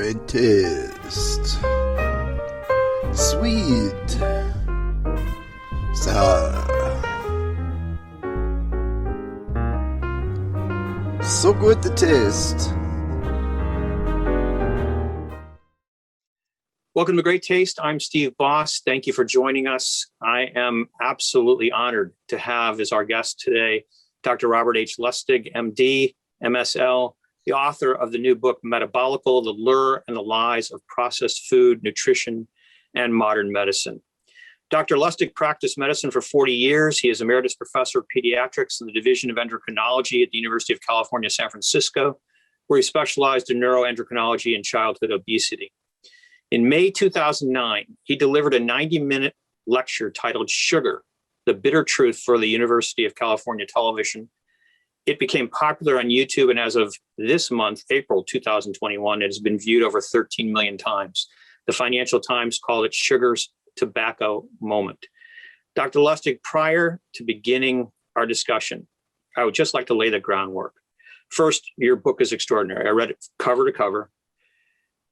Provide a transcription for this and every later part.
and taste. Sweet. Sour. So good to taste. Welcome to Great Taste. I'm Steve Boss. Thank you for joining us. I am absolutely honored to have as our guest today Dr. Robert H. Lustig, MD, MSL, the author of the new book, Metabolical, The Lure and the Lies of Processed Food, Nutrition, and Modern Medicine. Dr. Lustig practiced medicine for 40 years. He is Emeritus Professor of Pediatrics in the Division of Endocrinology at the University of California, San Francisco, where he specialized in neuroendocrinology and childhood obesity. In May 2009, he delivered a 90-minute lecture titled Sugar, the Bitter Truth for the University of California Television. It became popular on YouTube, and as of this month, April 2021, it has been viewed over 13 million times. The Financial Times called it Sugar's tobacco moment. Dr. Lustig, prior to beginning our discussion, I would just like to lay the groundwork. First, your book is extraordinary. I read it cover to cover.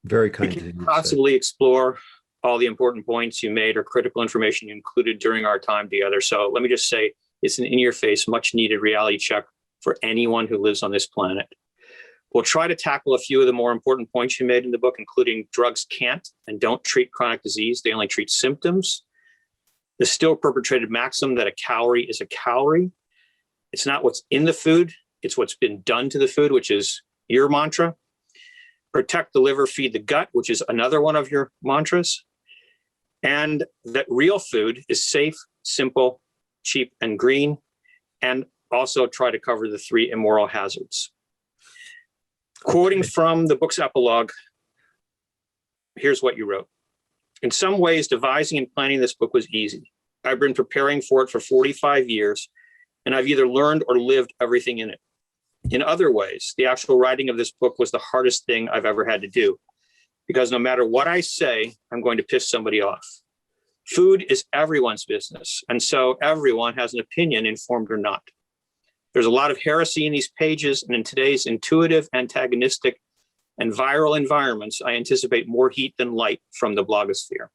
Very kind We of you. can possibly explore all the important points you made or critical information you included during our time together. So let me just say, it's an in-your-face, much-needed reality check for anyone who lives on this planet. We'll try to tackle a few of the more important points you made in the book, including drugs can't and don't treat chronic disease. They only treat symptoms. The still perpetrated maxim that a calorie is a calorie. It's not what's in the food, it's what's been done to the food, which is your mantra. Protect the liver, feed the gut, which is another one of your mantras. And that real food is safe, simple, cheap, and green. And also try to cover the 3 immoral hazards. Quoting from the book's epilogue, here's what you wrote. In some ways, devising and planning this book was easy. I've been preparing for it for 45 years, and I've either learned or lived everything in it. In other ways, the actual writing of this book was the hardest thing I've ever had to do, because no matter what I say, I'm going to piss somebody off. Food is everyone's business, and so everyone has an opinion, informed or not. There's a lot of heresy in these pages, and in today's intuitive, antagonistic, and viral environments, I anticipate more heat than light from the blogosphere.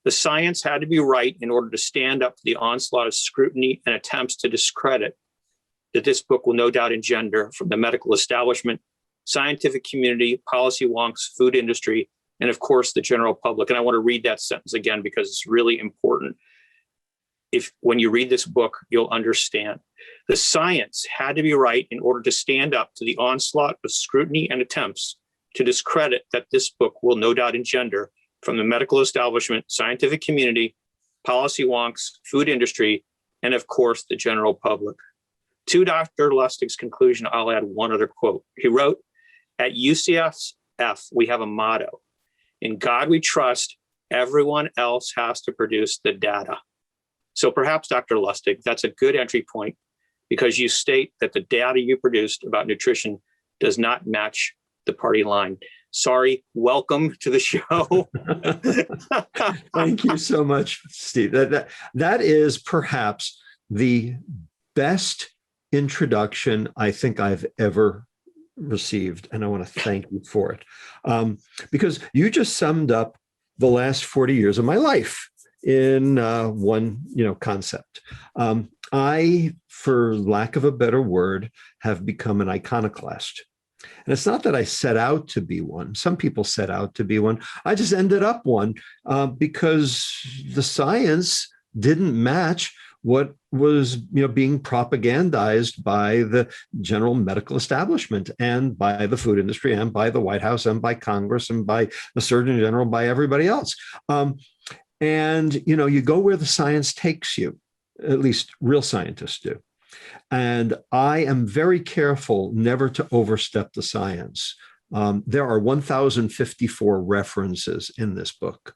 The science had to be right in order to stand up to the onslaught of scrutiny and attempts to discredit that this book will no doubt engender from the medical establishment, scientific community, policy wonks, food industry, and of course, the general public. And I want to read that sentence again because it's really important. When you read this book, you'll understand. The science had to be right in order to stand up to the onslaught of scrutiny and attempts to discredit that this book will no doubt engender from the medical establishment, scientific community, policy wonks, food industry, and of course, the general public. To Dr. Lustig's conclusion, I'll add one other quote. He wrote, at UCSF, we have a motto. In God we trust, everyone else has to produce the data. So perhaps, Dr. Lustig, that's a good entry point because you state that the data you produced about nutrition does not match the party line. Sorry, welcome to the show. Thank you so much, Steve. That is perhaps the best introduction I think I've ever received, and I want to thank you for it. Because you just summed up the last 40 years of my life in one, concept. I, for lack of a better word, have become an iconoclast. And it's not that I set out to be one. Some people set out to be one. I just ended up one because the science didn't match what was being propagandized by the general medical establishment and by the food industry and by the White House and by Congress and by the Surgeon General, by everybody else. And, you go where the science takes you, at least real scientists do. And I am very careful never to overstep the science. There are 1,054 references in this book,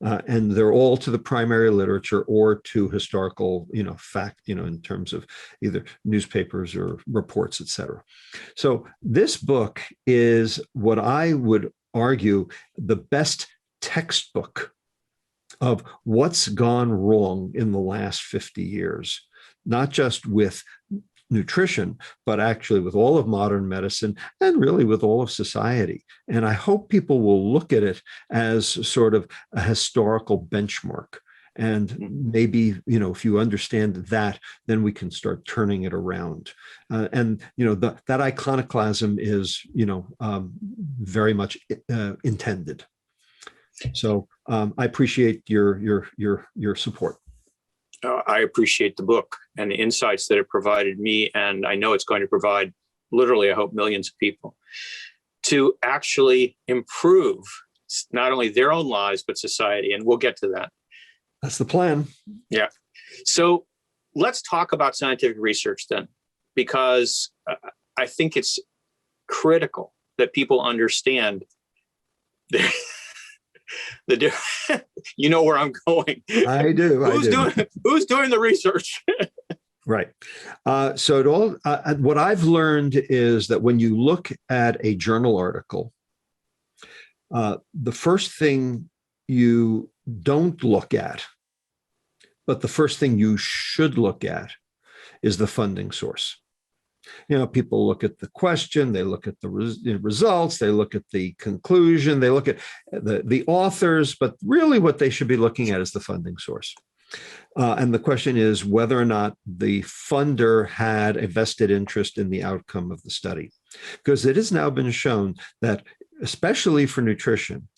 and they're all to the primary literature or to historical, fact, in terms of either newspapers or reports, et cetera. So this book is what I would argue the best textbook of what's gone wrong in the last 50 years, not just with nutrition, but actually with all of modern medicine and really with all of society. And I hope people will look at it as sort of a historical benchmark. And maybe, if you understand that, then we can start turning it around. That iconoclasm is, very much intended. So I appreciate your support. I appreciate the book and the insights that it provided me, and I know it's going to provide literally, I hope, millions of people to actually improve not only their own lives, but society. And we'll get to that. That's the plan. Yeah. So let's talk about scientific research then, because I think it's critical that people understand you know where I'm going. I do. Who's doing the research? Right. So what I've learned is that when you look at a journal article, the first thing you don't look at, but the first thing you should look at is the funding source. People look at the question, they look at the results, they look at the conclusion, they look at the authors, but really what they should be looking at is the funding source. And the question is whether or not the funder had a vested interest in the outcome of the study. Because it has now been shown that, especially for nutrition,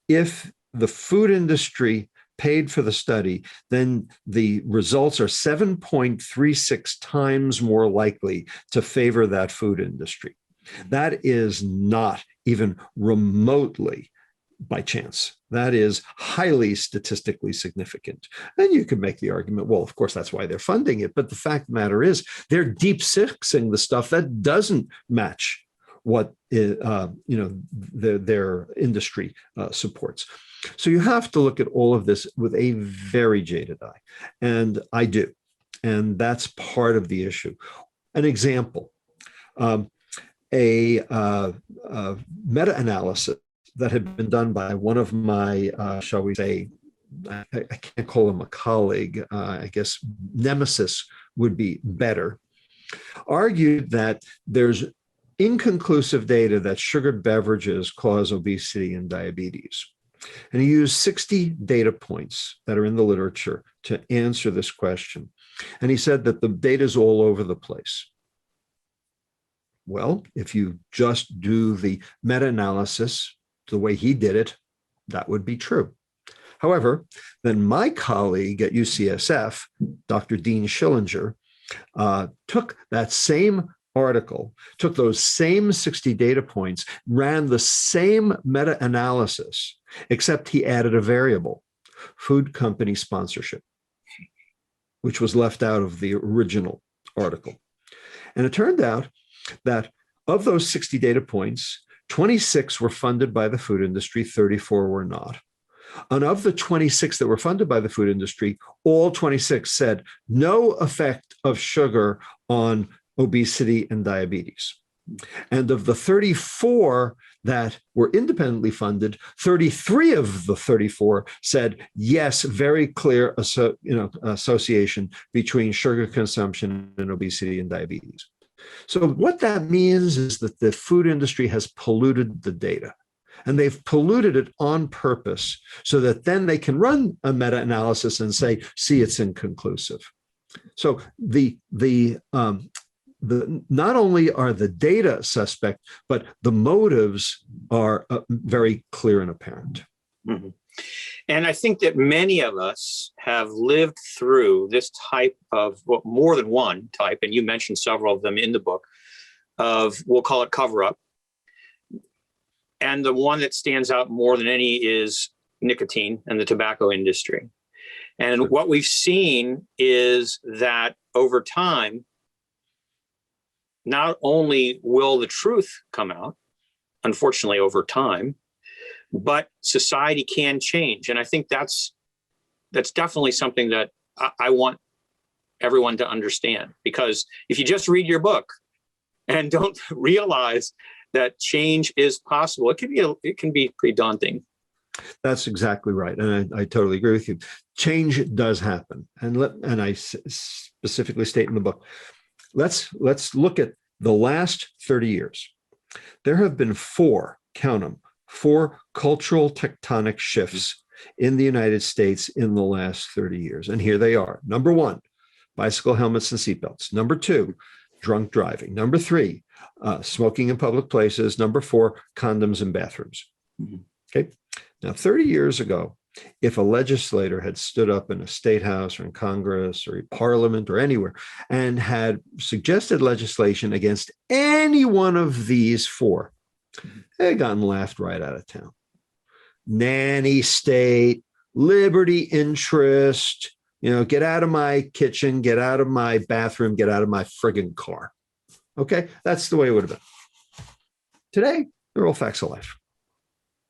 if the food industry paid for the study, then the results are 7.36 times more likely to favor that food industry. That is not even remotely by chance. That is highly statistically significant. And you could make the argument, well, of course, that's why they're funding it. But the fact of the matter is, they're deep sixing the stuff that doesn't match what their industry supports. So you have to look at all of this with a very jaded eye, and I do, and that's part of the issue. An example, a meta-analysis that had been done by one of my, shall we say, I can't call him a colleague, I guess nemesis would be better, argued that there's inconclusive data that sugared beverages cause obesity and diabetes. And he used 60 data points that are in the literature to answer this question. And he said that the data is all over the place. Well, if you just do the meta-analysis the way he did it, that would be true. However, then my colleague at UCSF, Dr. Dean Schillinger, took that same article, took those same 60 data points, ran the same meta-analysis, except he added a variable, food company sponsorship, which was left out of the original article. And it turned out that of those 60 data points, 26 were funded by the food industry, 34 were not. And of the 26 that were funded by the food industry, all 26 said no effect of sugar on obesity and diabetes. And of the 34 that were independently funded, 33 of the 34 said, yes, very clear association between sugar consumption and obesity and diabetes. So what that means is that the food industry has polluted the data. And they've polluted it on purpose so that then they can run a meta-analysis and say, see, it's inconclusive. So not only are the data suspect, but the motives are very clear and apparent. Mm-hmm. And I think that many of us have lived through this type of, well, more than one type, and you mentioned several of them in the book, of, we'll call it cover-up. And the one that stands out more than any is nicotine and the tobacco industry. And what we've seen is that over time, not only will the truth come out, unfortunately over time, but society can change. And I think that's definitely something that I want everyone to understand, because if you just read your book and don't realize that change is possible, it can be pretty daunting. That's exactly right. And I totally agree with you. Change does happen. And I specifically state in the book, let's look at the last 30 years. There have been count them, 4 cultural tectonic shifts in the United States in the last 30 years. And here they are. Number 1, bicycle helmets and seatbelts. Number 2, drunk driving. Number 3, smoking in public places. Number 4, condoms in bathrooms. Okay. Now, 30 years ago, if a legislator had stood up in a state house or in Congress or a parliament or anywhere and had suggested legislation against any one of these 4, they had gotten laughed right out of town. Nanny state, liberty interest, get out of my kitchen, get out of my bathroom, get out of my friggin' car. Okay, that's the way it would have been. Today, they're all facts of life.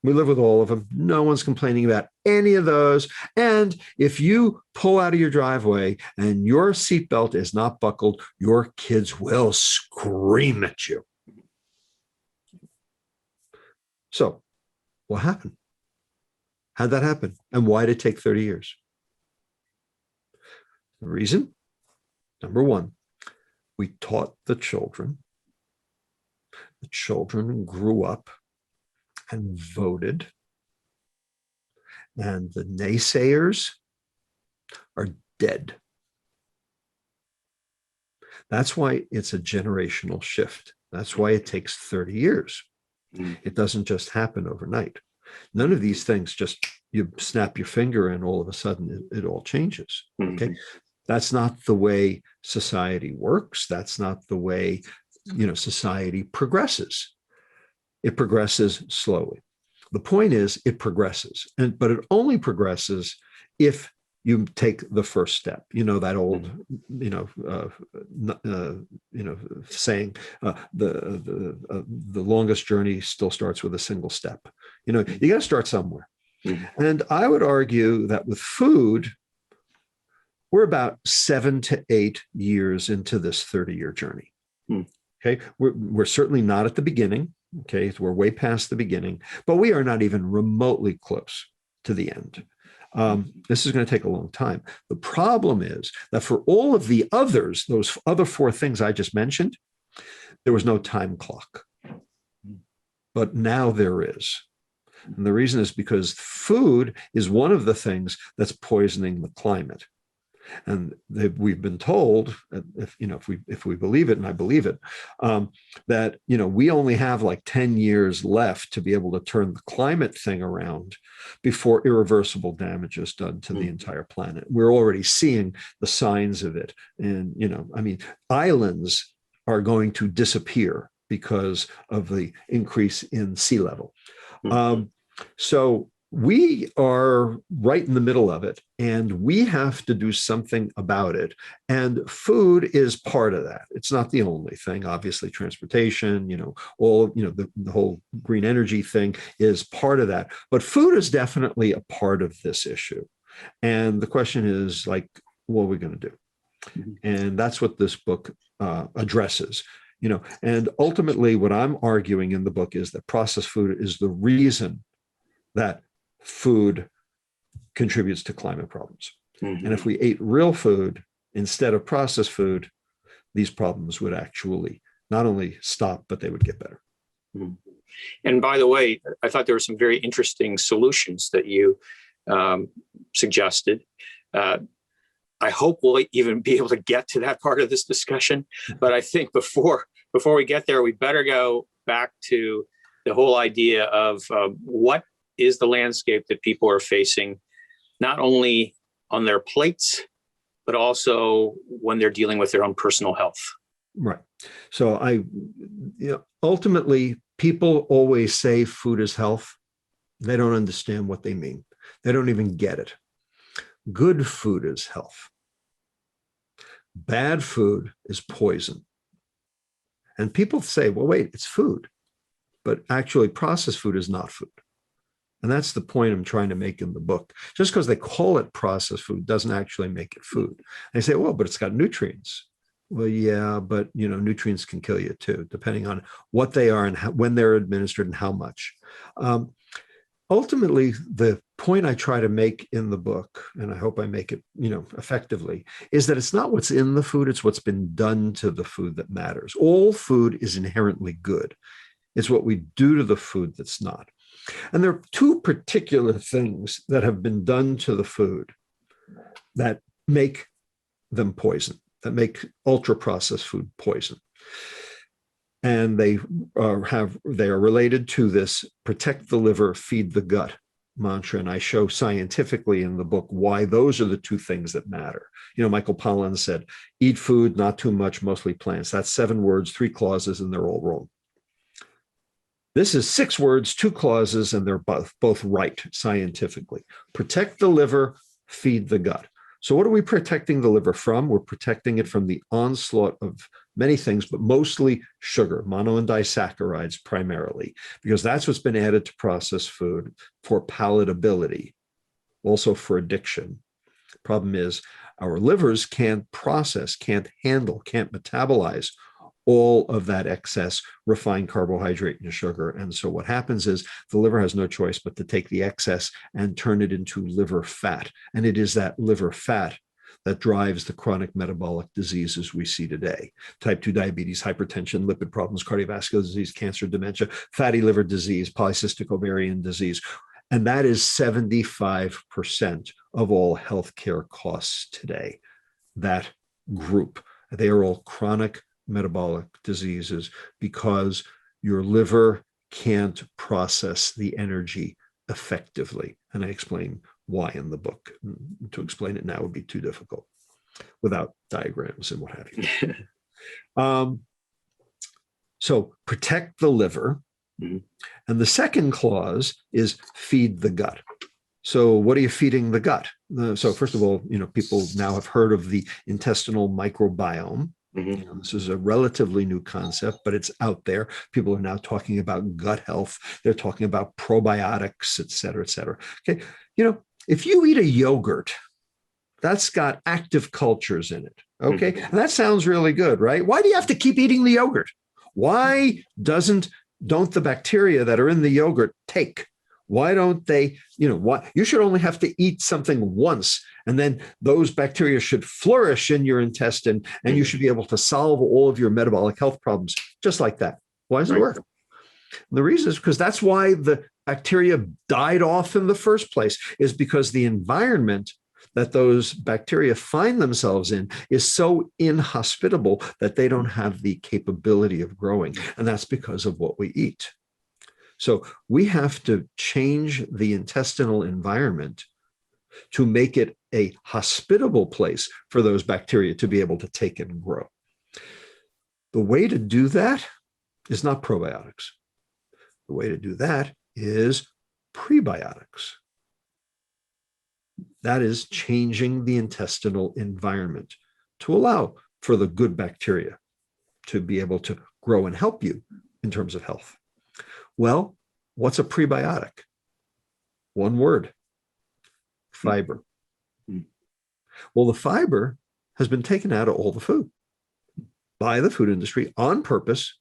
We live with all of them. No one's complaining about any of those. And if you pull out of your driveway and your seatbelt is not buckled, your kids will scream at you. So what happened? How'd that happen? And why did it take 30 years? The reason, number 1, we taught the children. The children grew up and voted. And the naysayers are dead. That's why it's a generational shift. That's why it takes 30 years. It doesn't just happen overnight. None of these things just you snap your finger and all of a sudden it all changes. Okay. That's not the way society works. That's not the way, society progresses. It progresses slowly. The point is it progresses, but it only progresses if you take the first step. That old, saying, the longest journey still starts with a single step. You got to start somewhere. And I would argue that with food, we're about 7 to 8 years into this 30-year journey. Okay, we're certainly not at the beginning. Okay, so we're way past the beginning, but we are not even remotely close to the end. This is going to take a long time. The problem is that for all of the others, those other 4 things I just mentioned, there was no time clock. But now there is. And the reason is because food is one of the things that's poisoning the climate. And we've been told, if we believe it, and I believe it, that we only have like 10 years left to be able to turn the climate thing around before irreversible damage is done to the entire planet. We're already seeing the signs of it, and islands are going to disappear because of the increase in sea level. So we are right in the middle of it, and we have to do something about it. And food is part of that. It's not the only thing. Obviously, transportation, the whole green energy thing is part of that. But food is definitely a part of this issue. And the question is, what are we going to do? And that's what this book addresses. And ultimately, what I'm arguing in the book is that processed food is the reason that food contributes to climate problems. And if we ate real food instead of processed food, these problems would actually not only stop, but they would get better. And by the way, I thought there were some very interesting solutions that you suggested. I hope we'll even be able to get to that part of this discussion. But I think before we get there, we better go back to the whole idea of what is the landscape that people are facing, not only on their plates, but also when they're dealing with their own personal health. Right. So ultimately, people always say food is health. They don't understand what they mean. They don't even get it. Good food is health. Bad food is poison. And people say, well, wait, it's food. But actually, processed food is not food. And that's the point I'm trying to make in the book. Just because they call it processed food doesn't actually make it food. They say, well, but it's got nutrients. Well, yeah, but nutrients can kill you too, depending on what they are and when they're administered and how much. ultimately, the point I try to make in the book, and I hope I make it, effectively, is that it's not what's in the food, it's what's been done to the food that matters. All food is inherently good. It's what we do to the food that's not. And there are two particular things that have been done to the food that make them poison, that make ultra-processed food poison. And they are related to this protect the liver, feed the gut mantra. And I show scientifically in the book why those are the two things that matter. Michael Pollan said, eat food, not too much, mostly plants. That's 7 words, 3 clauses, and they're all wrong. This is 6 words, 2 clauses, and they're both right scientifically. Protect the liver, feed the gut. So what are we protecting the liver from? We're protecting it from the onslaught of many things, but mostly sugar, mono and disaccharides primarily, because that's what's been added to processed food for palatability, also for addiction. Problem is our livers can't process, can't handle, can't metabolize all of that excess refined carbohydrate and sugar. And so what happens is the liver has no choice but to take the excess and turn it into liver fat. And it is that liver fat that drives the chronic metabolic diseases we see today. Type 2 diabetes, hypertension, lipid problems, cardiovascular disease, cancer, dementia, fatty liver disease, polycystic ovarian disease. And that is 75% of all healthcare costs today. That group, they are all chronic metabolic diseases because your liver can't process the energy effectively. And I explain why in the book. To explain it now would be too difficult without diagrams and what have you. So protect the liver. And the second clause is feed the gut. So what are you feeding the gut? So first of all, people now have heard of the intestinal microbiome. This is a relatively new concept, but it's out there. People are now talking about gut health. They're talking about probiotics, et cetera, et cetera. Okay. If you eat a yogurt, that's got active cultures in it. Okay. And that sounds really good, right? Why do you have to keep eating the yogurt? Why don't the bacteria that are in the yogurt take? Why don't they, why you should only have to eat something once, and then those bacteria should flourish in your intestine, and you should be able to solve all of your metabolic health problems just like that. Why does it work? And the reason is because that's why the bacteria died off in the first place, is because the environment that those bacteria find themselves in is so inhospitable that they don't have the capability of growing. And that's because of what we eat. So we have to change the intestinal environment to make it a hospitable place for those bacteria to be able to take and grow. The way to do that is not probiotics. The way to do that is prebiotics. That is changing the intestinal environment to allow for the good bacteria to be able to grow and help you in terms of health. Well, what's a prebiotic? One word: fiber. Well, the fiber has been taken out of all the food by the food industry on purpose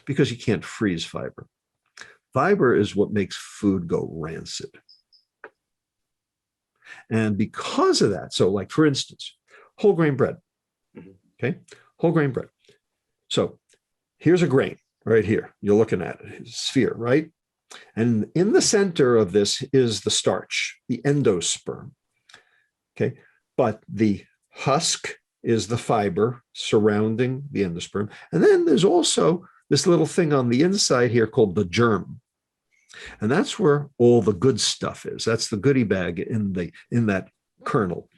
because you can't freeze fiber. Fiber is what makes food go rancid. And because of that, so like for instance, whole grain bread, okay? Whole grain bread. So here's a grain right here. You're looking at it, it's a sphere, right? And in the center of this is the starch, the endosperm, okay? But the husk is the fiber surrounding the endosperm. And then there's also this little thing on the inside here called the germ. And that's where all the good stuff is. That's the goodie bag in that kernel.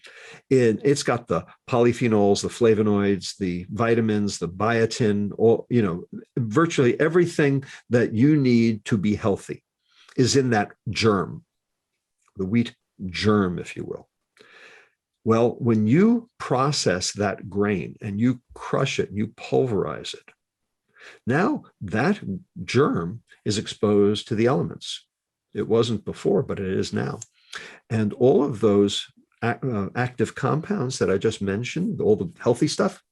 It's got the polyphenols, the flavonoids, the vitamins, the biotin, all, virtually everything that you need to be healthy is in that germ, the wheat germ, if you will. Well, when you process that grain and you crush it, you pulverize it, now that germ is exposed to the elements. It wasn't before, but it is now. And all of those active compounds that I just mentioned, all the healthy stuff,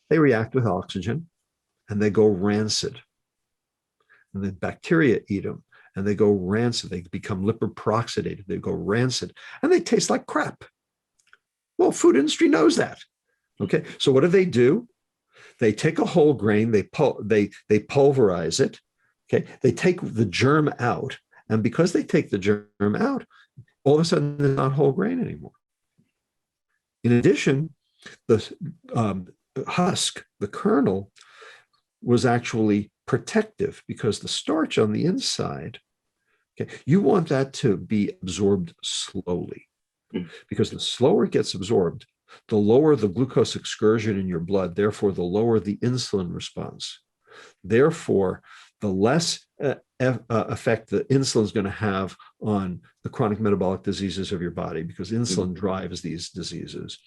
they react with oxygen and they go rancid. And the bacteria eat them. and they go rancid. They become lipoperoxidated. They go rancid, and they taste like crap. Well, food industry knows that. Okay, so what do? They take a whole grain, they pulverize it. Okay, they take the germ out, and because they take the germ out, all of a sudden it's not whole grain anymore. In addition, the husk, the kernel, was actually protective because the starch on the inside, okay, you want that to be absorbed slowly, because the slower it gets absorbed, the lower the glucose excursion in your blood, therefore the lower the insulin response. Therefore, the less effect the insulin is going to have on the chronic metabolic diseases of your body, because insulin drives these diseases.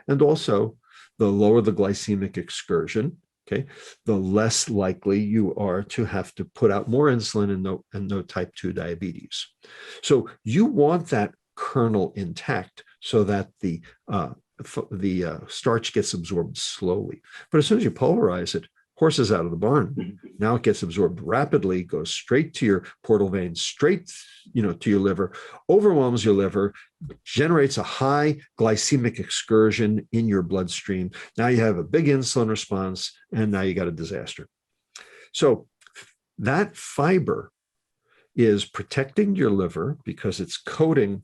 And also, the lower the glycemic excursion, okay, the less likely you are to have to put out more insulin and no type 2 diabetes. So you want that kernel intact so that the starch gets absorbed slowly. But as soon as you pulverize it, horse is out of the barn. Now it gets absorbed rapidly, goes straight to your portal veins, straight, to your liver, overwhelms your liver, generates a high glycemic excursion in your bloodstream. Now you have a big insulin response, and now you got a disaster. So that fiber is protecting your liver because it's coating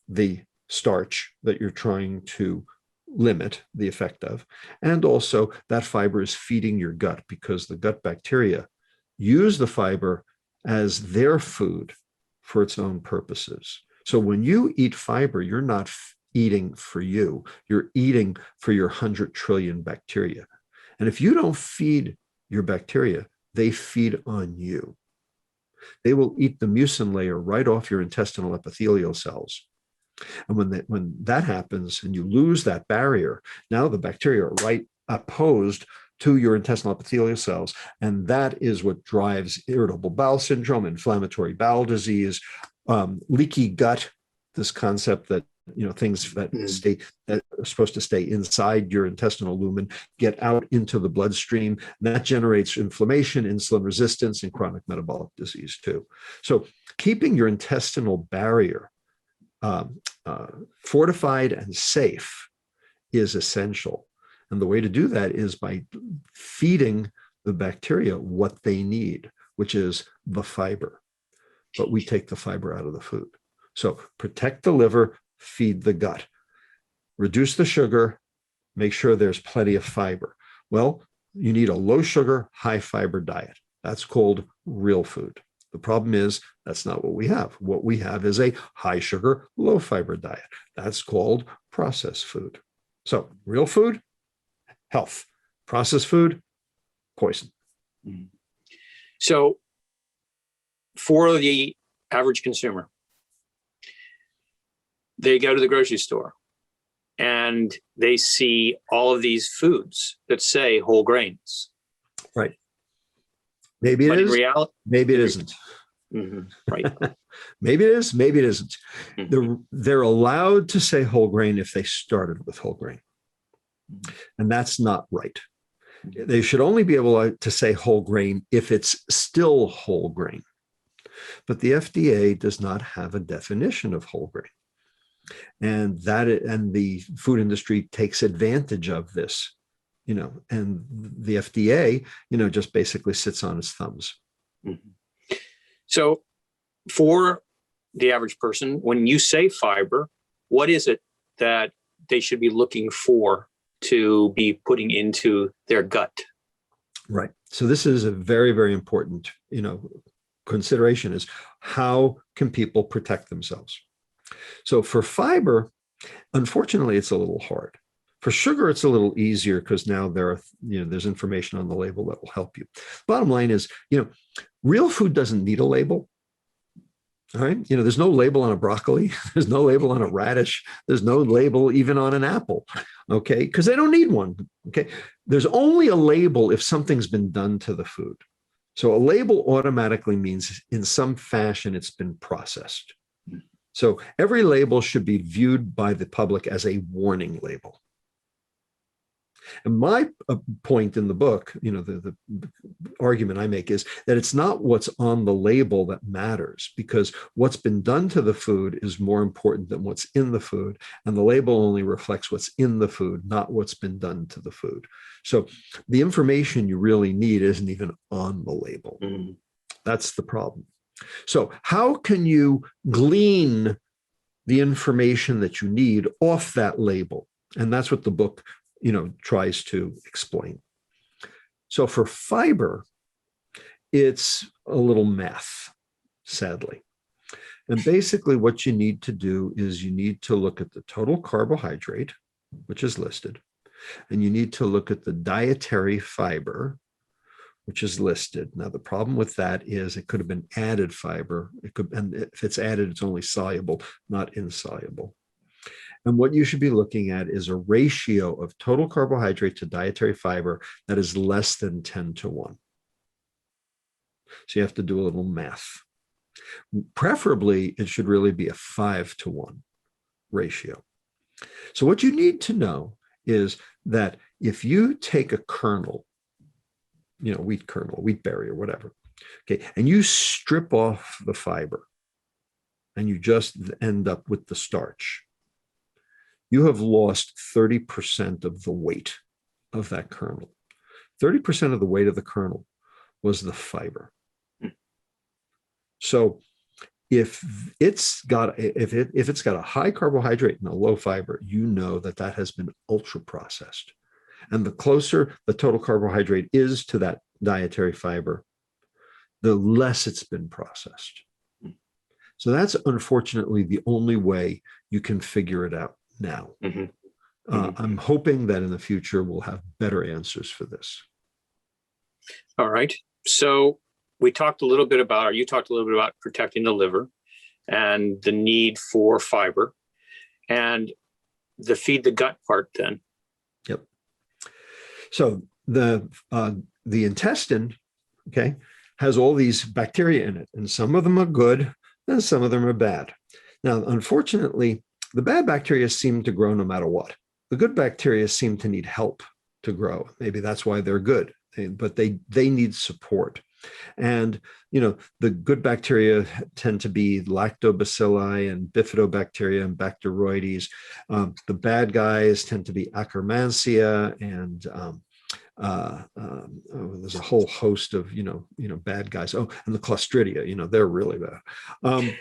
the starch that you're trying to limit the effect of. And also that fiber is feeding your gut because the gut bacteria use the fiber as their food for its own purposes. So when you eat fiber, you're not eating for you, you're eating for your 100 trillion bacteria. And if you don't feed your bacteria, they feed on you. They will eat the mucin layer right off your intestinal epithelial cells. And when that happens and you lose that barrier, now the bacteria are right opposed to your intestinal epithelial cells. And that is what drives irritable bowel syndrome, inflammatory bowel disease, leaky gut, this concept that things that are supposed to stay inside your intestinal lumen get out into the bloodstream. That generates inflammation, insulin resistance, and chronic metabolic disease too. So keeping your intestinal barrier fortified and safe is essential. And the way to do that is by feeding the bacteria what they need, which is the fiber. But we take the fiber out of the food. So protect the liver, feed the gut, reduce the sugar, make sure there's plenty of fiber. Well, you need a low sugar, high fiber diet. That's called real food. The problem is that's not what we have. What we have is a high sugar, low fiber diet. That's called processed food. So real food, health. Processed food, poison. So for the average consumer, they go to the grocery store and they see all of these foods that say whole grains. Right. Maybe it is. Reality, maybe it isn't. Right. Maybe it is. Maybe it isn't. They're allowed to say whole grain if they started with whole grain. And that's not right. They should only be able to say whole grain if it's still whole grain. But the FDA does not have a definition of whole grain. And the food industry takes advantage of this, and the FDA, just basically sits on its thumbs. So for the average person, when you say fiber, what is it that they should be looking for to be putting into their gut? Right. So this is a very, very important, consideration, is how can people protect themselves? So for fiber, unfortunately, it's a little hard. For sugar, it's a little easier because now there's information on the label that will help you. Bottom line is, real food doesn't need a label. All right. There's no label on a broccoli. There's no label on a radish. There's no label even on an apple. Okay. Because they don't need one. Okay. There's only a label if something's been done to the food. So a label automatically means in some fashion it's been processed. So every label should be viewed by the public as a warning label. And my point in the book, the argument I make is that it's not what's on the label that matters, because what's been done to the food is more important than what's in the food. And the label only reflects what's in the food, not what's been done to the food. So the information you really need isn't even on the label. Mm-hmm. That's the problem. So how can you glean the information that you need off that label? And that's what the book tries to explain. So for fiber, it's a little math, sadly. And basically what you need to do is you need to look at the total carbohydrate, which is listed, and you need to look at the dietary fiber, which is listed. Now, the problem with that is it could have been added fiber. And if it's added, it's only soluble, not insoluble. And what you should be looking at is a ratio of total carbohydrate to dietary fiber that is less than 10:1. So you have to do a little math. Preferably, it should really be a 5:1 ratio. So what you need to know is that if you take a kernel, wheat kernel, wheat berry or whatever, okay, and you strip off the fiber and you just end up with the starch, you have lost 30% of the weight of that kernel. 30% of the weight of the kernel was the fiber. So if it's got a high carbohydrate and a low fiber, that has been ultra processed. And the closer the total carbohydrate is to that dietary fiber, the less it's been processed. So that's unfortunately the only way you can figure it out now. I'm hoping that in the future we'll have better answers for this. All right. So you talked a little bit about protecting the liver and the need for fiber and the feed the gut part then. Yep. So the intestine, okay, has all these bacteria in it, and some of them are good and some of them are bad. Now, unfortunately, the bad bacteria seem to grow no matter what. The good bacteria seem to need help to grow. Maybe that's why they're good, but they need support. And, the good bacteria tend to be lactobacilli and bifidobacteria and Bacteroides. The bad guys tend to be Akkermansia and there's a whole host of, bad guys. Oh, and the Clostridia, they're really bad.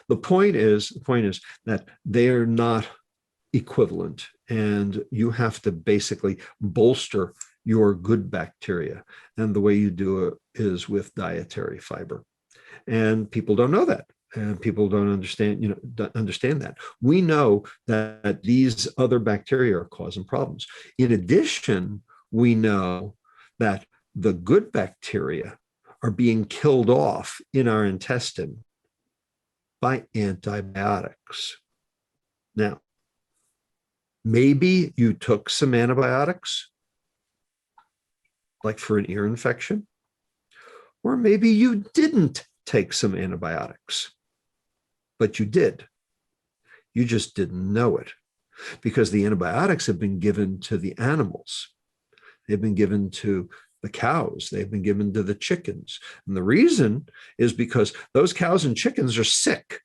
The point is that they're not equivalent, and you have to basically bolster your good bacteria. And the way you do it is with dietary fiber. And people don't know that. And people don't understand that. We know that these other bacteria are causing problems. In addition, we know that the good bacteria are being killed off in our intestine by antibiotics. Now, maybe you took some antibiotics, like for an ear infection, or maybe you didn't take some antibiotics, but you did. You just didn't know it, because the antibiotics have been given to the animals. They've been given to the cows. They've been given to the chickens. And the reason is because those cows and chickens are sick,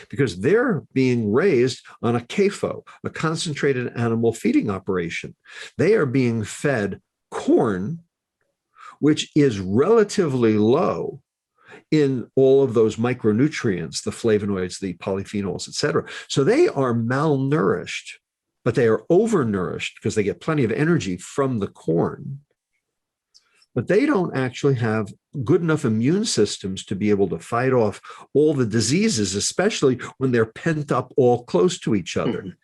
because they're being raised on a CAFO, a concentrated animal feeding operation. They are being fed corn, which is relatively low in all of those micronutrients, the flavonoids, the polyphenols, et cetera. So they are malnourished, but they are overnourished because they get plenty of energy from the corn. But they don't actually have good enough immune systems to be able to fight off all the diseases, especially when they're pent up all close to each other.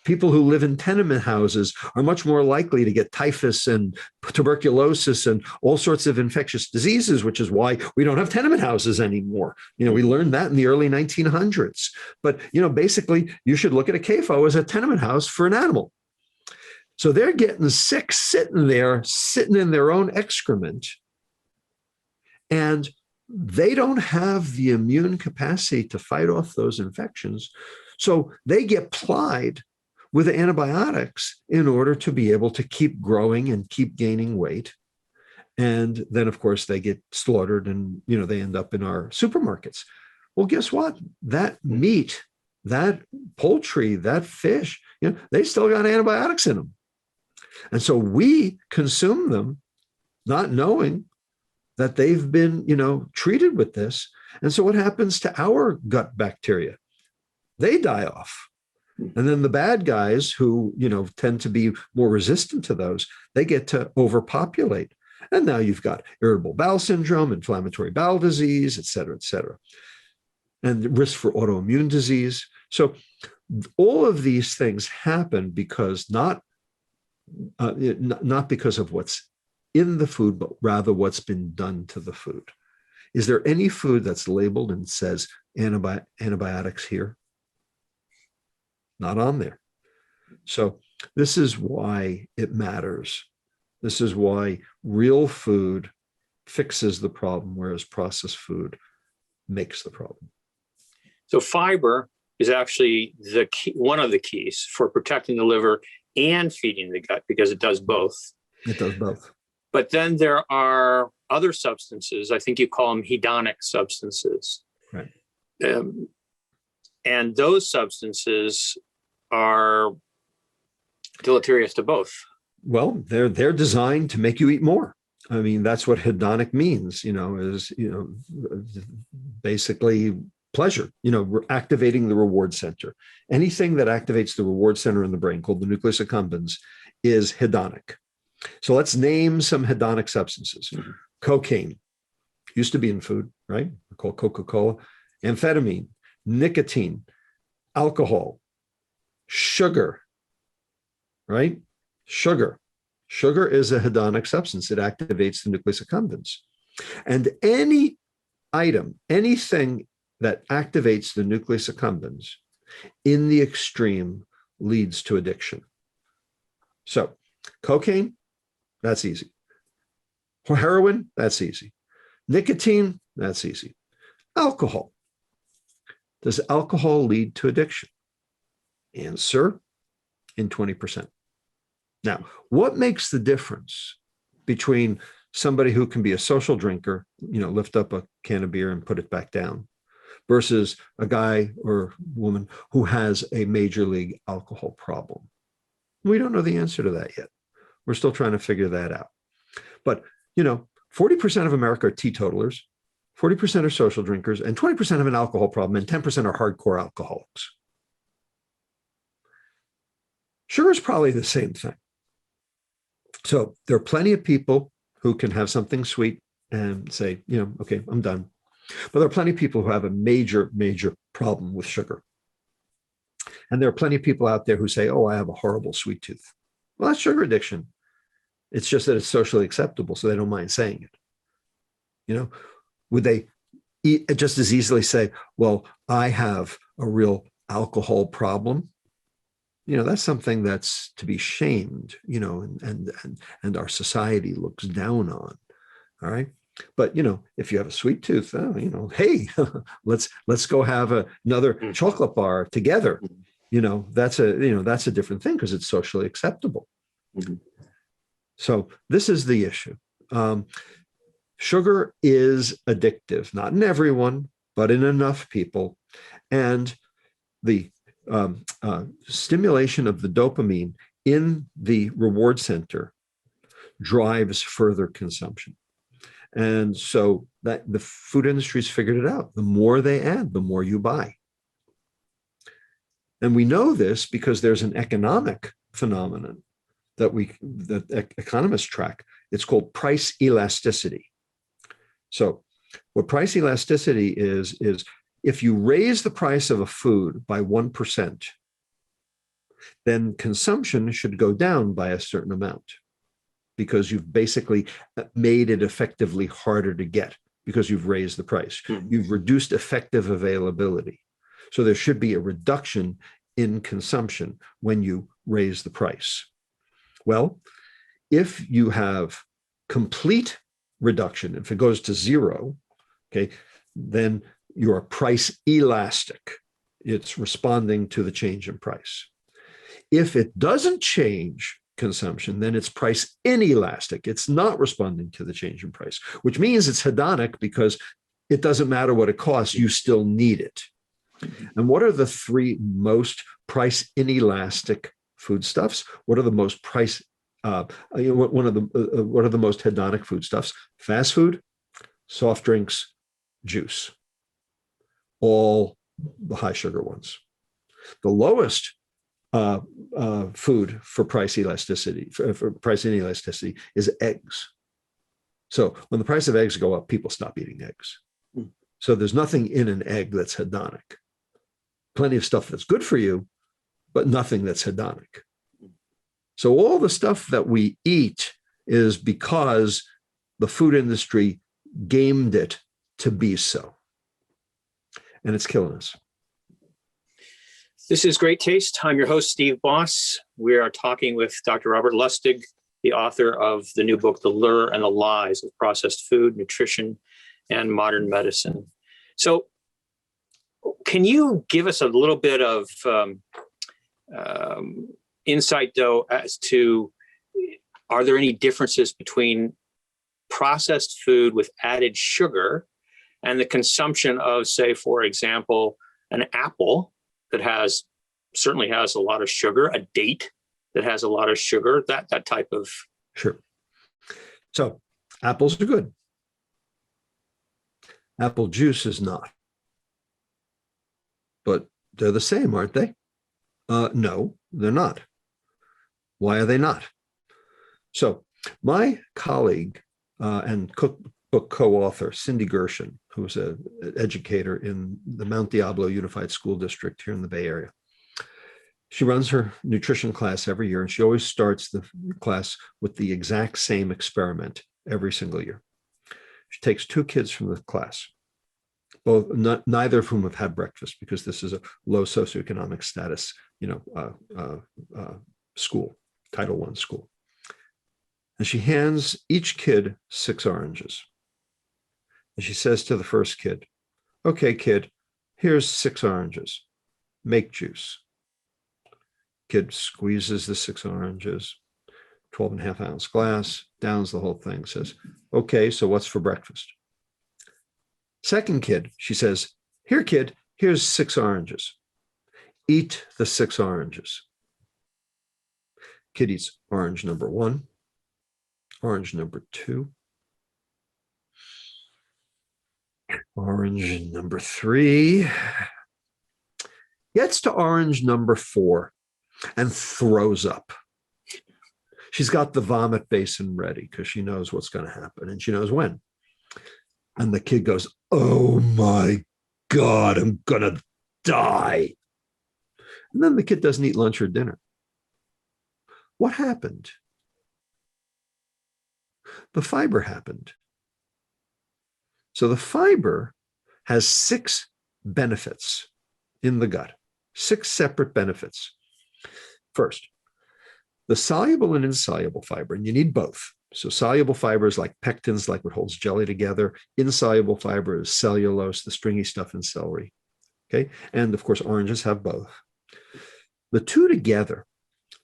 People who live in tenement houses are much more likely to get typhus and tuberculosis and all sorts of infectious diseases, which is why we don't have tenement houses anymore. We learned that in the early 1900s. But, basically, you should look at a CAFO as a tenement house for an animal. So they're getting sick, sitting in their own excrement, and they don't have the immune capacity to fight off those infections. So they get plied with antibiotics in order to be able to keep growing and keep gaining weight. And then, of course, they get slaughtered and, they end up in our supermarkets. Well, guess what? That meat, that poultry, that fish, they still got antibiotics in them. And so we consume them not knowing that they've been, treated with this. And so what happens to our gut bacteria? They die off. And then the bad guys who, tend to be more resistant to those, they get to overpopulate. And now you've got irritable bowel syndrome, inflammatory bowel disease, et cetera, and the risk for autoimmune disease. So all of these things happen because not because of what's in the food, but rather what's been done to the food. Is there any food that's labeled and says antibiotics here? Not on there. So this is why it matters. This is why real food fixes the problem, whereas processed food makes the problem. So fiber is actually the key, one of the keys for protecting the liver and feeding the gut, because it does both. It does both. But then there are other substances, I think you call them hedonic substances. Right. And those substances are deleterious to both. Well, they're designed to make you eat more. I mean, that's what hedonic means, is, basically pleasure, we're activating the reward center. Anything that activates the reward center in the brain, called the nucleus accumbens, is hedonic. So let's name some hedonic substances. Mm-hmm. Cocaine, used to be in food, right? Called Coca-Cola. Amphetamine, nicotine, alcohol, sugar, right? Sugar is a hedonic substance. It activates the nucleus accumbens. And any item, anything that activates the nucleus accumbens in the extreme leads to addiction. So cocaine, that's easy. Heroin, that's easy. Nicotine, that's easy. Alcohol. Does alcohol lead to addiction? Answer, in 20%. Now, what makes the difference between somebody who can be a social drinker, lift up a can of beer and put it back down, versus a guy or woman who has a major league alcohol problem? We don't know the answer to that yet. We're still trying to figure that out. But, 40% of America are teetotalers, 40% are social drinkers, and 20% have an alcohol problem, and 10% are hardcore alcoholics. Sugar is probably the same thing. So there are plenty of people who can have something sweet and say, okay, I'm done. But there are plenty of people who have a major, major problem with sugar. And there are plenty of people out there who say, oh, I have a horrible sweet tooth. Well, that's sugar addiction. It's just that it's socially acceptable, so they don't mind saying it. Would they just as easily say, well, I have a real alcohol problem? That's something that's to be shamed, and our society looks down on. All right. But, if you have a sweet tooth, hey, let's go have another chocolate bar together. That's a different thing because it's socially acceptable. Mm-hmm. So this is the issue. Sugar is addictive, not in everyone, but in enough people. And the stimulation of the dopamine in the reward center drives further consumption. And so that the food industry's figured it out. The more they add, the more you buy. And we know this because there's an economic phenomenon that economists track. It's called price elasticity. So what price elasticity is if you raise the price of a food by 1%, then consumption should go down by a certain amount because you've basically made it effectively harder to get because you've raised the price. You've reduced effective availability. So there should be a reduction in consumption when you raise the price. Well, if you have complete reduction, if it goes to zero, okay, then you're price elastic. It's responding to the change in price. If it doesn't change consumption, then it's price inelastic. It's not responding to the change in price, which means it's hedonic because it doesn't matter what it costs, you still need it. And what are the three most price inelastic foodstuffs? What are the most price what are the most hedonic foodstuffs? Fast food, soft drinks, juice, all the high sugar ones. The lowest food for price elasticity, for price inelasticity, is eggs. So when the price of eggs go up, people stop eating eggs. So there's nothing in an egg that's hedonic. Plenty of stuff that's good for you, but nothing that's hedonic. So all the stuff that we eat is because the food industry gamed it to be so. And it's killing us. This is Great Taste. I'm your host, Steve Boss. We are talking with Dr. Robert Lustig, the author of the new book, The Lure and the Lies of Processed Food, Nutrition, and Modern Medicine. So can you give us a little bit of insight, though, as to, are there any differences between processed food with added sugar and the consumption of, say, for example, an apple that certainly has a lot of sugar, a date that has a lot of sugar, that type of... Sure. So apples are good. Apple juice is not. But they're the same, aren't they? No, they're not. Why are they not? So my colleague and cookbook co-author, Cindy Gershon, who was an educator in the Mount Diablo Unified School District here in the Bay Area, she runs her nutrition class every year, and she always starts the class with the exact same experiment every single year. She takes two kids from the class, neither of whom have had breakfast, because this is a low socioeconomic status, school, Title I school. And she hands each kid 6 oranges. And she says to the first kid, "Okay, kid, here's 6 oranges. Make juice." Kid squeezes the 6 oranges, 12.5-ounce glass, downs the whole thing, says, "Okay, so what's for breakfast?" Second kid, she says, "Here, kid, here's 6 oranges. Eat the 6 oranges." Kid eats orange number 1, orange number 2, orange number 3, gets to orange number 4 and throws up. She's got the vomit basin ready because she knows what's going to happen and she knows when. And the kid goes, "Oh my God, I'm going to die." And then the kid doesn't eat lunch or dinner. What happened? The fiber happened. So the fiber has 6 benefits in the gut, 6 separate benefits. First, the soluble and insoluble fiber, and you need both. So soluble fiber is like pectins, like what holds jelly together. Insoluble fiber is cellulose, the stringy stuff in celery. Okay, and of course, oranges have both. The two together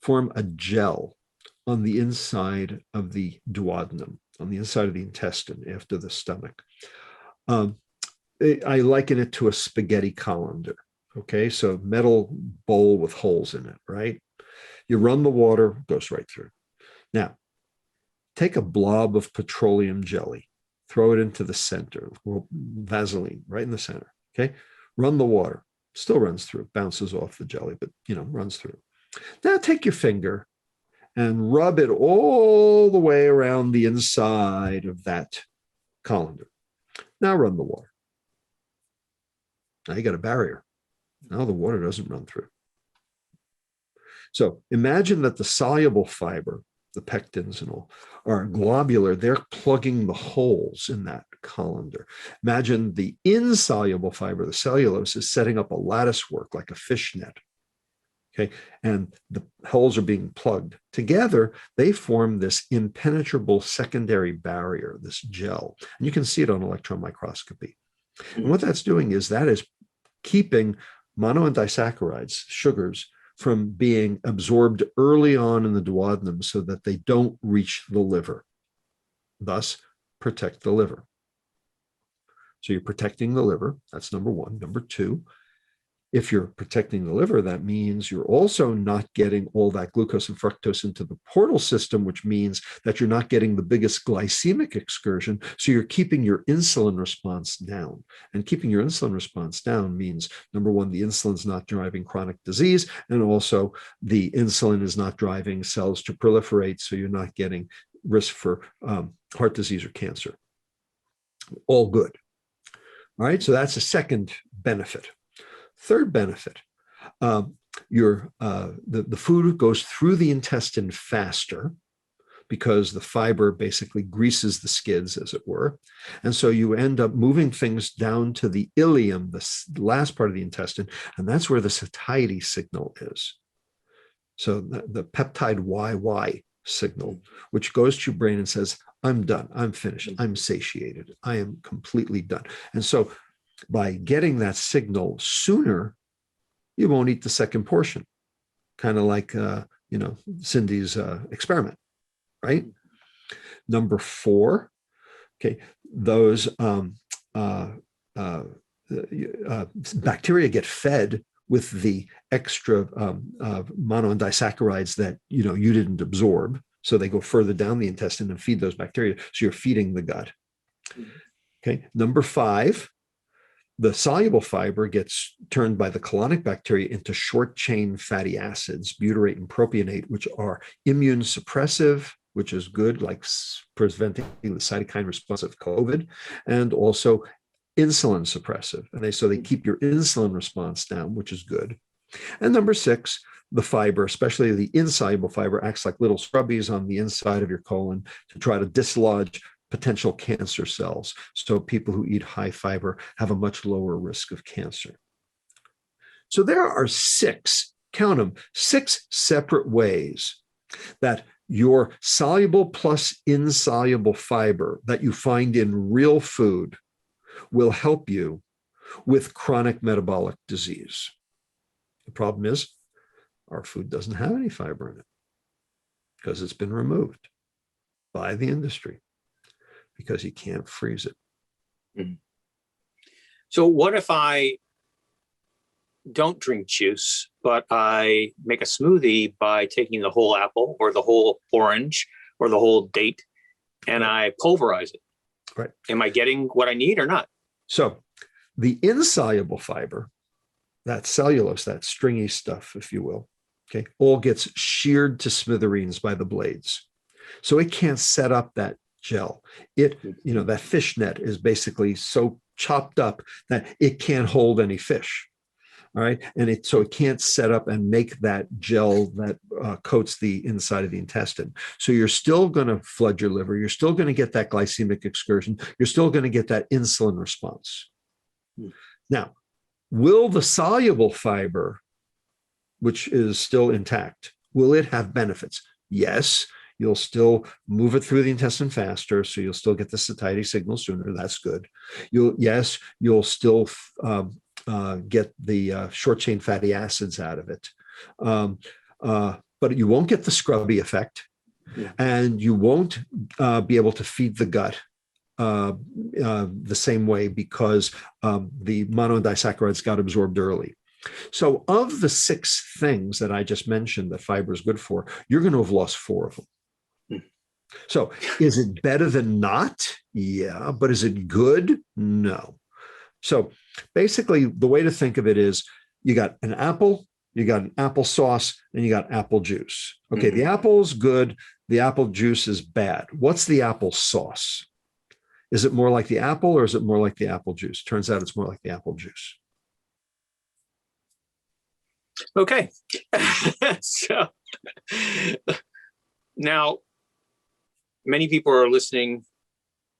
form a gel on the inside of the duodenum, on the inside of the intestine after the stomach. I liken it to a spaghetti colander. Okay, so metal bowl with holes in it, right? You run the water, goes right through. Now, take a blob of petroleum jelly, throw it into the center, Vaseline right in the center. Okay, run the water, still runs through, bounces off the jelly, but runs through. Now take your finger and rub it all the way around the inside of that colander. Now run the water. Now you got a barrier. Now the water doesn't run through. So imagine that the soluble fiber, the pectins and all, are globular. They're plugging the holes in that colander. Imagine the insoluble fiber, the cellulose, is setting up a lattice work like a fish net. Okay, and the holes are being plugged together. They form this impenetrable secondary barrier, this gel. And you can see it on electron microscopy. And what that's doing is that is keeping mono and disaccharides, sugars, from being absorbed early on in the duodenum so that they don't reach the liver. Thus, protect the liver. So you're protecting the liver. That's number one. Number two, if you're protecting the liver, that means you're also not getting all that glucose and fructose into the portal system, which means that you're not getting the biggest glycemic excursion. So you're keeping your insulin response down. And keeping your insulin response down means, number one, the insulin's not driving chronic disease, and also the insulin is not driving cells to proliferate, so you're not getting risk for heart disease or cancer. All good. All right, so that's a second benefit. Third benefit, the food goes through the intestine faster because the fiber basically greases the skids, as it were. And so you end up moving things down to the ileum, the last part of the intestine, and that's where the satiety signal is. So the peptide YY signal, which goes to your brain and says, I'm done, I'm finished, I'm satiated, I am completely done. And so by getting that signal sooner, you won't eat the second portion, kind of like, Cindy's experiment, right? Number four, okay, those bacteria get fed with the extra mono and disaccharides that you didn't absorb. So they go further down the intestine and feed those bacteria. So you're feeding the gut. Okay. Number five, the soluble fiber gets turned by the colonic bacteria into short chain fatty acids, butyrate and propionate, which are immune suppressive, which is good, like preventing the cytokine response of COVID, and also insulin suppressive. And so they keep your insulin response down, which is good. And number six, the fiber, especially the insoluble fiber, acts like little scrubbies on the inside of your colon to try to dislodge potential cancer cells. So people who eat high fiber have a much lower risk of cancer. So there are six, count them, six separate ways that your soluble plus insoluble fiber that you find in real food will help you with chronic metabolic disease. The problem is our food doesn't have any fiber in it because it's been removed by the industry because you can't freeze it. Mm-hmm. So what if I don't drink juice, but I make a smoothie by taking the whole apple or the whole orange or the whole date and I pulverize it? Right. Am I getting what I need or not? So the insoluble fiber, that cellulose, that stringy stuff, if you will, okay, all gets sheared to smithereens by the blades. So it can't set up that gel. That fish net is basically so chopped up that it can't hold any fish. All right. And so it can't set up and make that gel that coats the inside of the intestine. So you're still going to flood your liver. You're still going to get that glycemic excursion. You're still going to get that insulin response. Now, will the soluble fiber, which is still intact, will it have benefits? Yes. You'll still move it through the intestine faster, so you'll still get the satiety signal sooner. That's good. You'll still get the short chain fatty acids out of it, but you won't get the scrubby effect, and you won't be able to feed the gut the same way because the monodisaccharides got absorbed early. So of the six things that I just mentioned that fiber is good for, you're going to have lost four of them. So is it better than not? Yeah. But is it good? No. So basically the way to think of it is you got an apple, you got an applesauce, and you got apple juice. Okay. The apple's good. The apple juice is bad. What's the apple sauce? Is it more like the apple or is it more like the apple juice? Turns out it's more like the apple juice. Okay. So now, many people are listening,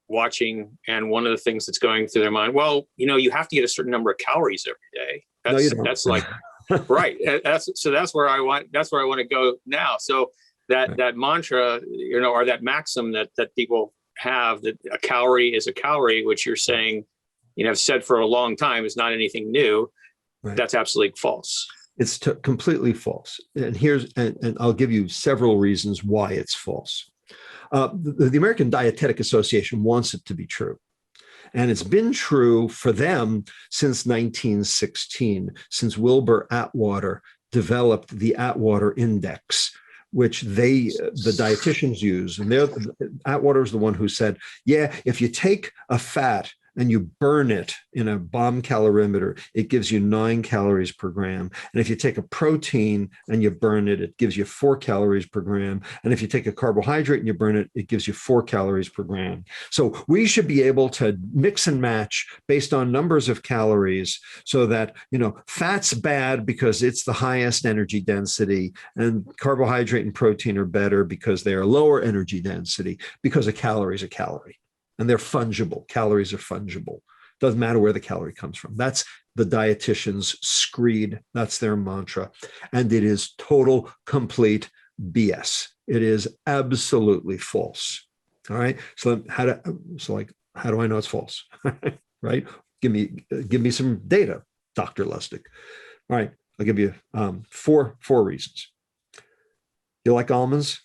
watching, and one of the things that's going through their mind, well, you have to get a certain number of calories every day. That's like, right. That's where I want to go now. So that mantra, or that maxim that people have, that a calorie is a calorie, which you're saying, have said for a long time, is not anything new. Right. That's absolutely false. It's completely false. And I'll give you several reasons why it's false. The American Dietetic Association wants it to be true. And it's been true for them since 1916, since Wilbur Atwater developed the Atwater Index, which the dietitians use. And Atwater is the one who said, yeah, if you take a fat and you burn it in a bomb calorimeter, it gives you 9 calories per gram. And if you take a protein and you burn it, it gives you 4 calories per gram. And if you take a carbohydrate and you burn it, it gives you 4 calories per gram. So we should be able to mix and match based on numbers of calories so that, fat's bad because it's the highest energy density, and carbohydrate and protein are better because they are lower energy density, because a calorie is a calorie. And they're fungible. Calories are fungible. Doesn't matter where the calorie comes from. That's the dietitian's screed. That's their mantra. And it is total, complete BS. It is absolutely false. All right. So how do I know it's false? Right? Give me some data, Dr. Lustig. All right. I'll give you four reasons. You like almonds?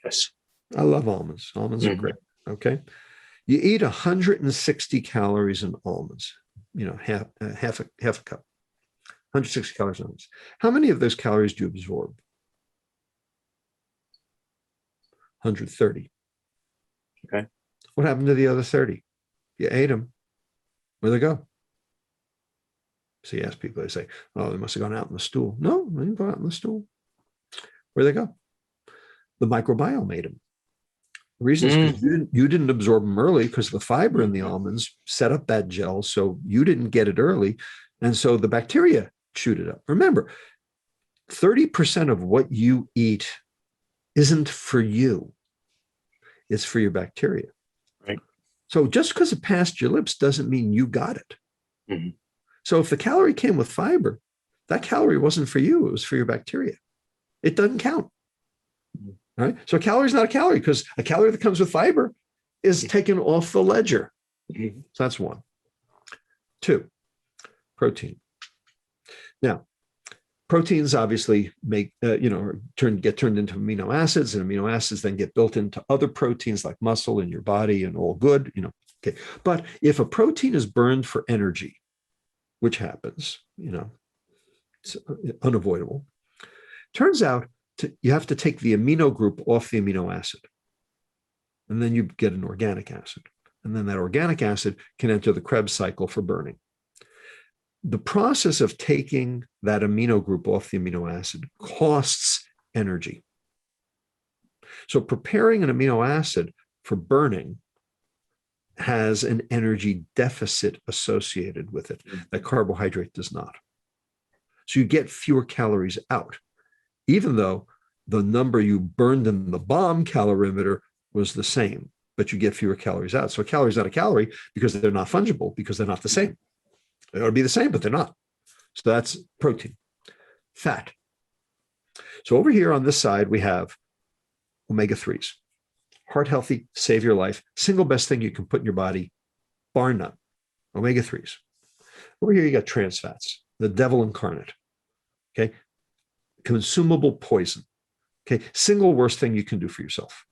Yes. I love almonds. Almonds are great. Okay. You eat 160 calories in almonds, half a cup, 160 calories in almonds. How many of those calories do you absorb? 130. Okay. What happened to the other 30? You ate them. Where'd they go? So you ask people, they say, oh, they must have gone out in the stool. No, they didn't go out in the stool. Where'd they go? The microbiome ate them. The reason is because you didn't absorb them early, because the fiber in the almonds set up that gel, so you didn't get it early. And so the bacteria chewed it up. Remember, 30% of what you eat isn't for you. It's for your bacteria. Right. So just because it passed your lips doesn't mean you got it. Mm-hmm. So if the calorie came with fiber, that calorie wasn't for you. It was for your bacteria. It doesn't count. Right? So a calorie is not a calorie, because a calorie that comes with fiber is taken off the ledger. So that's 1. 2, protein. Now, proteins obviously get turned into amino acids, and amino acids then get built into other proteins like muscle in your body, and all good, Okay. But if a protein is burned for energy, which happens, it's unavoidable. Turns out you have to take the amino group off the amino acid, and then you get an organic acid. And then that organic acid can enter the Krebs cycle for burning. The process of taking that amino group off the amino acid costs energy. So preparing an amino acid for burning has an energy deficit associated with it that carbohydrate does not. So you get fewer calories out, even though the number you burned in the bomb calorimeter was the same, but you get fewer calories out. So a calorie is not a calorie because they're not fungible, because they're not the same. They ought to be the same, but they're not. So that's protein. Fat. So over here on this side, we have omega-3s. Heart healthy, save your life. Single best thing you can put in your body, bar none. Omega-3s. Over here, you got trans fats, the devil incarnate. Okay. Consumable poison. Okay. Single worst thing you can do for yourself.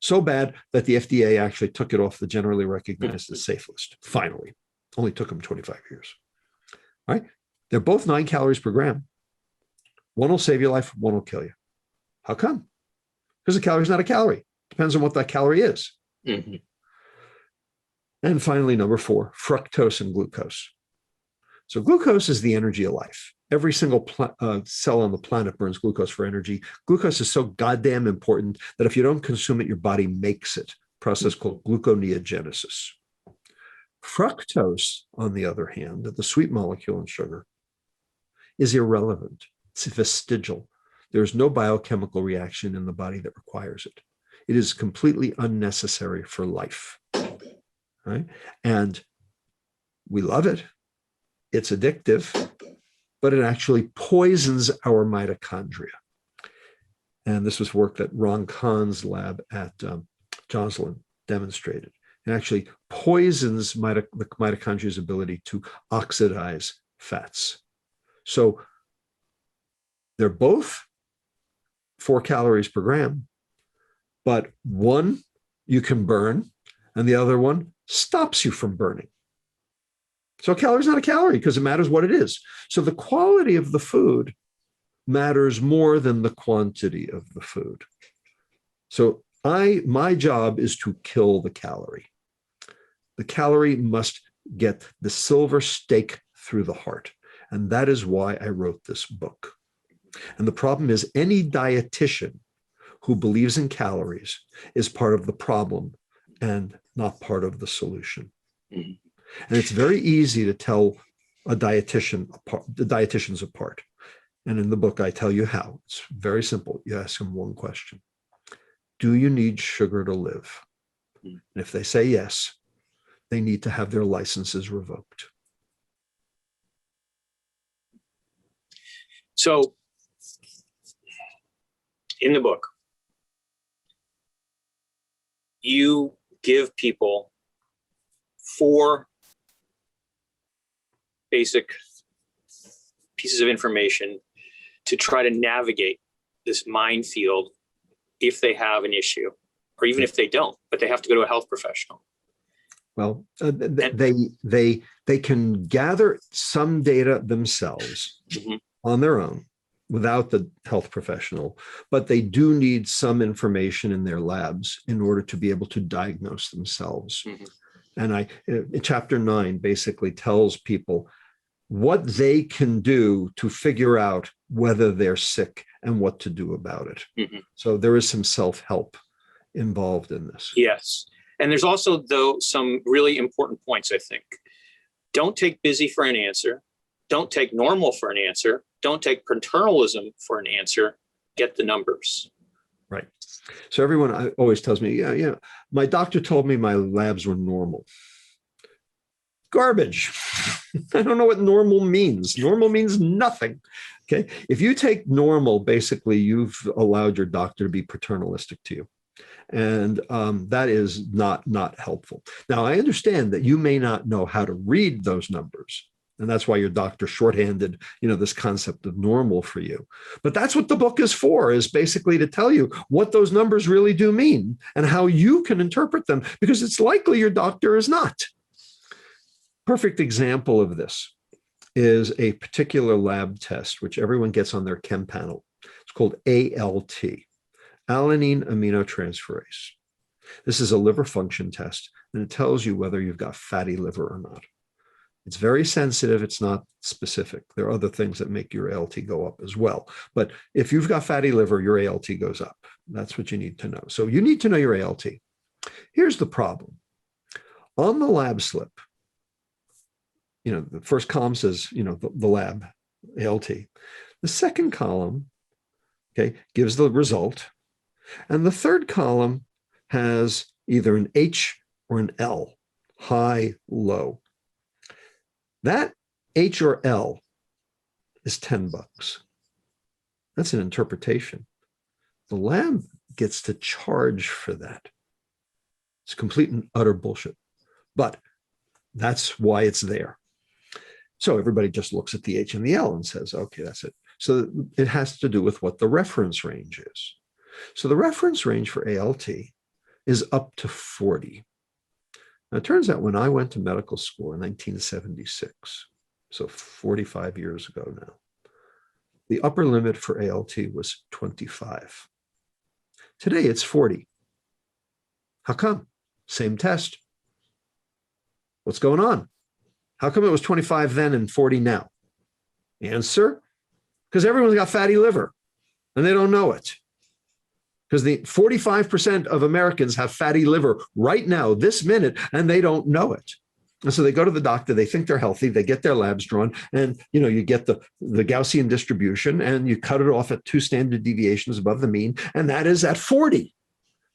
So bad that the FDA actually took it off the generally recognized as safe list. Finally. Only took them 25 years. All right. They're both 9 calories per gram. One will save your life, one will kill you. How come? Because a calorie is not a calorie. Depends on what that calorie is. Mm-hmm. And finally, number 4, fructose and glucose. So glucose is the energy of life. Every single cell on the planet burns glucose for energy. Glucose is so goddamn important that if you don't consume it, your body makes it. A process called gluconeogenesis. Fructose, on the other hand, the sweet molecule in sugar, is irrelevant. It's vestigial. There's no biochemical reaction in the body that requires it. It is completely unnecessary for life. Right? And we love it. It's addictive, but it actually poisons our mitochondria. And this was work that Ron Kahn's lab at Joslin demonstrated. It actually poisons the mitochondria's ability to oxidize fats. So They're both 4 calories per gram, but one you can burn and the other one stops you from burning. So a calorie is not a calorie because it matters what it is. So the quality of the food matters more than the quantity of the food. So my job is to kill the calorie. The calorie must get the silver stake through the heart. And that is why I wrote this book. And the problem is any dietitian who believes in calories is part of the problem and not part of the solution. Mm-hmm. And it's very easy to tell the dietitians apart. And in the book, I tell you how. It's very simple. You ask them one question. Do you need sugar to live? And if they say yes, they need to have their licenses revoked. So in the book, you give people 4 basic pieces of information to try to navigate this minefield if they have an issue, or even if they don't, but they have to go to a health professional. Well, they can gather some data themselves mm-hmm. on their own without the health professional, but they do need some information in their labs in order to be able to diagnose themselves. Mm-hmm. And chapter 9 basically tells people what they can do to figure out whether they're sick and what to do about it. Mm-hmm. So there is some self-help involved in this. Yes. And there's also, though, some really important points, I think. Don't take busy for an answer. Don't take normal for an answer. Don't take paternalism for an answer. Get the numbers. Right. So everyone always tells me, yeah, my doctor told me my labs were normal. Garbage. I don't know what normal means. Normal means nothing. Okay. If you take normal, basically you've allowed your doctor to be paternalistic to you. And that is not helpful. Now, I understand that you may not know how to read those numbers. And that's why your doctor shorthanded, this concept of normal for you. But that's what the book is for, is basically to tell you what those numbers really do mean and how you can interpret them, because it's likely your doctor is not. Perfect example of this is a particular lab test, which everyone gets on their chem panel. It's called ALT, alanine aminotransferase. This is a liver function test, and it tells you whether you've got fatty liver or not. It's very sensitive. It's not specific. There are other things that make your ALT go up as well. But if you've got fatty liver, your ALT goes up. That's what you need to know. So you need to know your ALT. Here's the problem. On the lab slip, the first column says, the lab ALT. The second column, gives the result. And the third column has either an H or an L, high, low. That H or L is $10. That's an interpretation. The lab gets to charge for that. It's complete and utter bullshit. But that's why it's there. So everybody just looks at the H and the L and says, okay, that's it. So it has to do with what the reference range is. So the reference range for ALT is up to 40. Now, it turns out when I went to medical school in 1976, so 45 years ago now, the upper limit for ALT was 25. Today, it's 40. How come? Same test. What's going on? How come it was 25 then and 40 now? Answer, because everyone's got fatty liver and they don't know it. Because the 45% of Americans have fatty liver right now, this minute, and they don't know it. And so they go to the doctor, they think they're healthy, they get their labs drawn, and you get the Gaussian distribution, and you cut it off at 2 standard deviations above the mean, and that is at 40.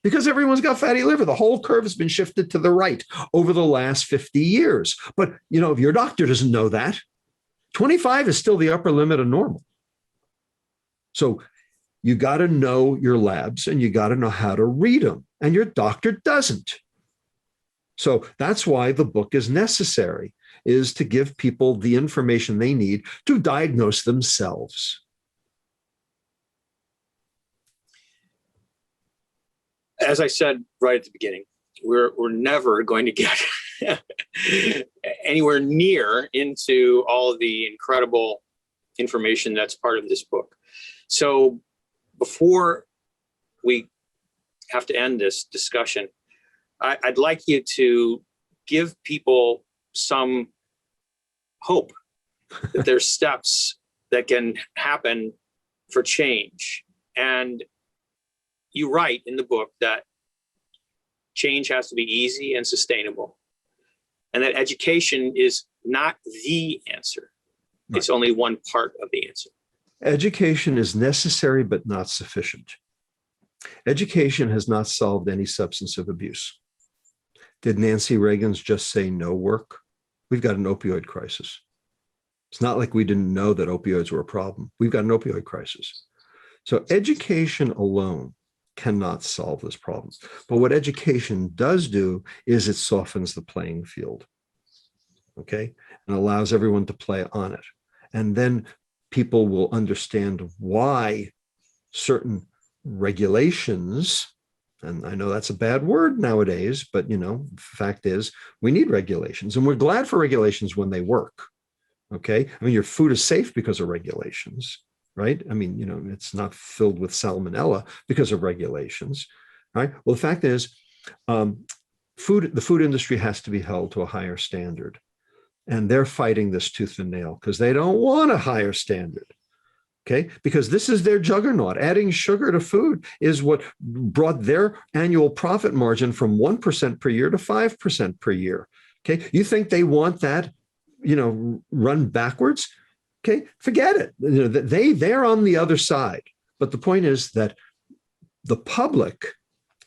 Because everyone's got fatty liver. The whole curve has been shifted to the right over the last 50 years. But, if your doctor doesn't know that, 25 is still the upper limit of normal. So you got to know your labs and you got to know how to read them. And your doctor doesn't. So that's why the book is necessary, is to give people the information they need to diagnose themselves. as I said right at the beginning, we're never going to get anywhere near into all of the incredible information that's part of this book. So before we have to end this discussion, I'd like you to give people some hope that there's steps that can happen for change. And you write in the book that change has to be easy and sustainable, and that education is not the answer. Right. It's only one part of the answer. Education is necessary, but not sufficient. Education has not solved any substance abuse. Did Nancy Reagan's just say no work? We've got an opioid crisis. It's not like we didn't know that opioids were a problem. We've got an opioid crisis. So education alone cannot solve this problem. But what education does do is it softens the playing field, okay? And allows everyone to play on it. And then people will understand why certain regulations, and I know that's a bad word nowadays, but the fact is we need regulations, and we're glad for regulations when they work, okay? I mean, your food is safe because of regulations, right? I mean, it's not filled with salmonella because of regulations, right? Well, the fact is, the food industry has to be held to a higher standard. And they're fighting this tooth and nail because they don't want a higher standard, okay? Because this is their juggernaut. Adding sugar to food is what brought their annual profit margin from 1% per year to 5% per year, okay? You think they want that, run backwards? Okay, forget it. They're on the other side. But the point is that the public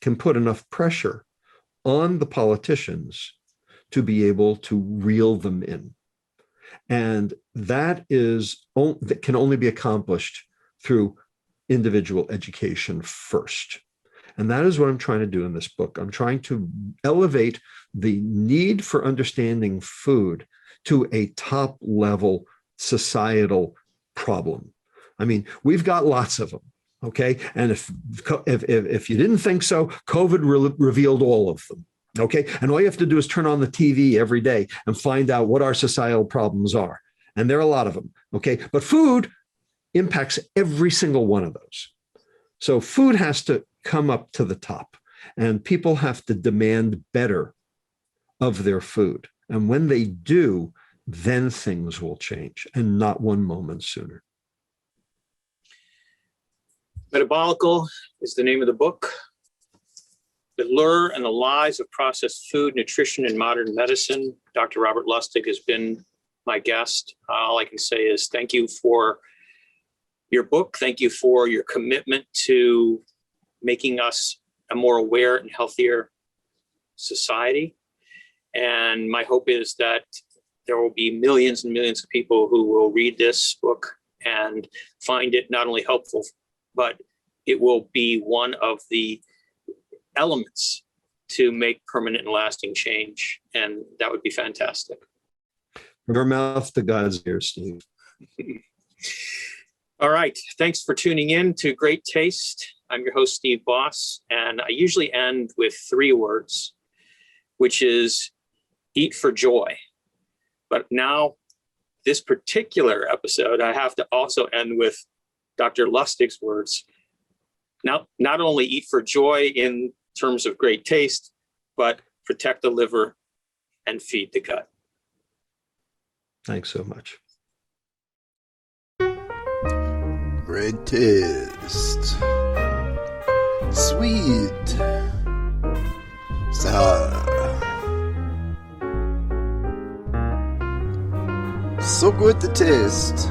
can put enough pressure on the politicians to be able to reel them in. And that can only be accomplished through individual education first. And that is what I'm trying to do in this book. I'm trying to elevate the need for understanding food to a top level societal problem. I mean, we've got lots of them, okay? And if you didn't think so, COVID revealed all of them, okay? And all you have to do is turn on the TV every day and find out what our societal problems are. And there are a lot of them, okay? But food impacts every single one of those. So food has to come up to the top, and people have to demand better of their food. And when they do, then things will change, and not one moment sooner. Metabolical is the name of the book. The Lure and the Lies of Processed Food, Nutrition, and Modern Medicine. Dr. Robert Lustig has been my guest. All I can say is thank you for your book. Thank you for your commitment to making us a more aware and healthier society. And my hope is that there will be millions and millions of people who will read this book and find it not only helpful, but it will be one of the elements to make permanent and lasting change. And that would be fantastic. From your mouth to God's ears, Steve. All right. Thanks for tuning in to Great Taste. I'm your host, Steve Boss, and I usually end with 3 words, which is eat for joy. But now, this particular episode, I have to also end with Dr. Lustig's words. Now, not only eat for joy in terms of great taste, but protect the liver and feed the gut. Thanks so much. Great taste. Sweet. Sour. So good to taste.